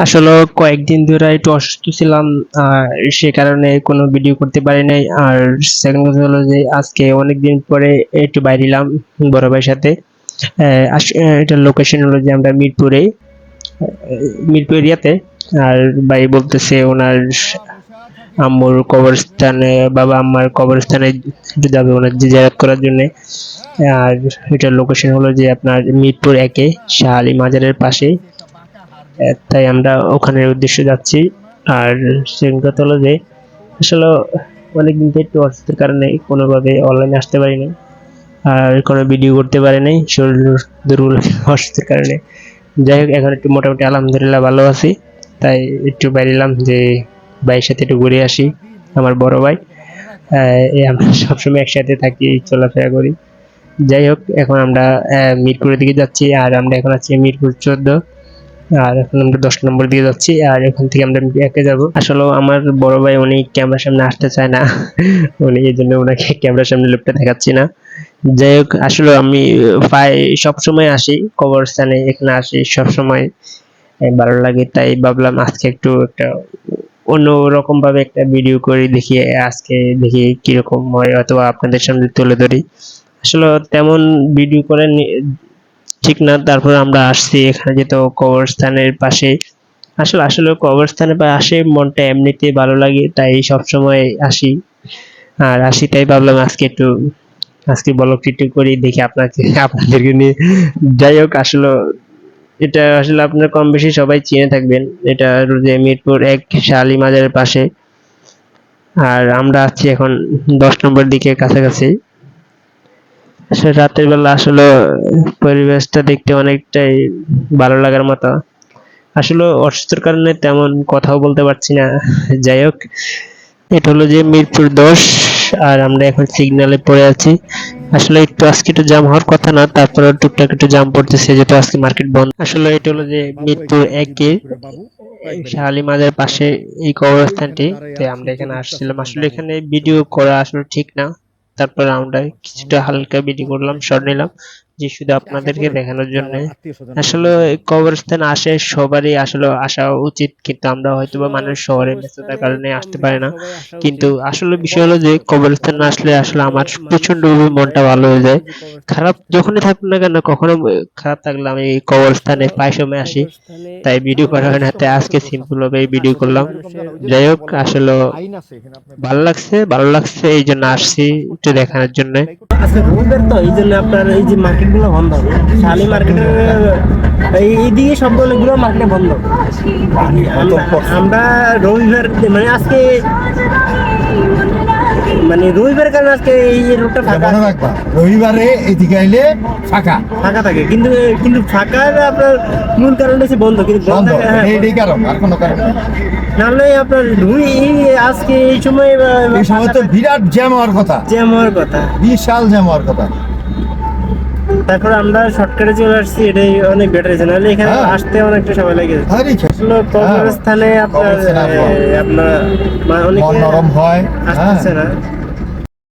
আসলে কয়েকদিন ধরে একটু অসুস্থ ছিলাম। আর সে কারণে কোনো ভিডিও করতে পারি নাই। আর সেকেন্ড কথা হলো যে আজকে অনেকদিন পরে একটু বাইরে এলাম বড় ভাইয়ের সাথে। এটার লোকেশন হলো যে আমরা মিরপুর এরিয়াতে। আর ভাই বলতেছে ওনার আম্মুর কবরস্থানে, বাবা আম্মার কবরস্থানে একটু যাবে ওনার জিয়ারত করার জন্য। আর এটার লোকেশন হলো যে আপনার মিরপুর একে শাহ আলী মাজারের পাশে। তাই আমরা ওখানের উদ্দেশ্যে যাচ্ছি। আর সেকেন্ড কথা হলো যে আসলে অনেকদিন থেকে একটু অসুস্থের কারণে কোনোভাবে অনলাইনে আসতে পারিনি, আর কোনো ভিডিও করতে পারি নাই শরীর দুর্বল অসুস্থের কারণে। যাই হোক, এখন একটু মোটামুটি আলহামদুলিল্লাহ ভালো আছি। তাই একটু বাইরেলাম যে ভাইয়ের সাথে একটু ঘুরে আসি। আমার বড় ভাই, আমরা সবসময় একসাথে থাকি, চলাফেরা করি। যাই হোক, এখন আমরা মিরপুরের দিকে যাচ্ছি। আর আমরা এখন আছি মিরপুর 14। আর এখন আমরা 10 নম্বর দিকে যাচ্ছি। আর এখান থেকে আমরা একে যাব। আসলে আমার বড় ভাই উনি ক্যামেরার সামনে আসতে চায় না। উনি এই জন্য ওনাকে ক্যামেরার সামনে লোকটা দেখাচ্ছি না। যাই হোক, আসলে আমি প্রায় সবসময় আসি কবরস্থানে, এখানে আসি সবসময়, ভালো লাগে। তাই ভাবলাম আজকে একটু একটা অন্যরকম ভাবে একটা ভিডিও করি, দেখি আজকে দেখি কিরকম হয়, অথবা আপনাদের সামনে তুলে ধরি। আসলে তেমন ভিডিও করে ঠিক না। তারপর আমরা আসছি এখানে, যেহেতু কবরস্থানের পাশে। আসলে আসলে কবরস্থানের পাশে মনটা এমনিতেই ভালো লাগে, তাই সবসময় আসি। আর আসি তাই ভাবলাম আজকে ব্লগ একটু করি, দেখি আপনাদেরকে নিয়ে। যাই হোক, আসলে এটা আসলে আপনার কম বেশি সবাই চিনে থাকবেন। এটা হলো যে মিরপুর এক শাহ আলী মাজারের পাশে। আর আমরা আছি এখন 10 নম্বর দিকে কাছাকাছি। আসলে রাতের বেলা আসলে পরিবেশটা দেখতে অনেকটাই ভালো লাগার মতো। আসলে অসুস্থতার কারণে তেমন কথাও বলতে পারছি না। যাই হোক, এটা হলো যে মিরপুর 10। আর আমরা এখন সিগন্যালে পড়ে আছি। আসলে একটু আজকে একটু জাম হওয়ার কথা না, তারপরে টুকটাক একটু জাম পড়তেছে, যেহেতু আজকে মার্কেট বন্ধ। আসলে এটা হলো যে মিরপুর একের শাহ আলী মাজারের পাশে এই কবরস্থানটি। তো আমরা এখানে আসছিলাম। আসলে এখানে ভিডিও করা আসলে ঠিক না, তারপর আমরা কিছুটা হালকা ভিডিও করলাম, শর্ট নিলাম, যে শুধু আপনাদেরকে দেখানোর জন্য। আসলে কবরস্থান আসে সবারই আসলে আসা উচিত, কিন্তু আমরা হয়তোবা মানুষ শহরে ব্যস্ততার কারণে আসতে পারে না। কিন্তু আসলে বিষয় হলো যে কবরস্থান না আসলে আসলে আমার প্রচন্ড মনটা ভালো হয়ে যায়। খারাপ যখনই থাকুক না কেন, কখনো খারাপ থাকলে আমি এই কবরস্থানে প্রায় সময় আসি। তাই ভিডিও করা হয় না, তাই আজকে সিম্পল ভাবে ভিডিও করলাম। যাই হোক, আসলে ভালো লাগছে এই জন্য আসছি একটু দেখানোর জন্য। আজকে রবিবার তো এই জন্য আপনার এই যে মার্কেট গুলো বন্ধ, শালি মার্কেটের এইদিকে সবগুলো মার্কেট বন্ধ। আমরা রবিবার মানে আজকে মানে রবিবার কারণে আজকে এই রোডটা ফাঁকা। মনে রাখবা রবিবারে এদিকে আইলে ফাঁকা ফাঁকা থাকে, কিন্তু কিন্তু ফাঁকার আপনার মূল কারণ হচ্ছে বন্ধ, কিন্তু বন্ধ থাকে। হ্যাঁ, এই কারণ আর কোনো কারণ নেই। নাহলে আপনার আজকে এই সময় তো বিরাট জ্যাম হওয়ার কথা, বিশাল জ্যাম হওয়ার কথা। তারপর আমরা শর্টকাটে চলে আসছি, এটাই অনেক বেটার হয়েছে। নাহলে এখানে আসতে অনেকটা সময় লাগে। কবরস্থানে আপনার অনেক নরম হয়, আসতেছে না।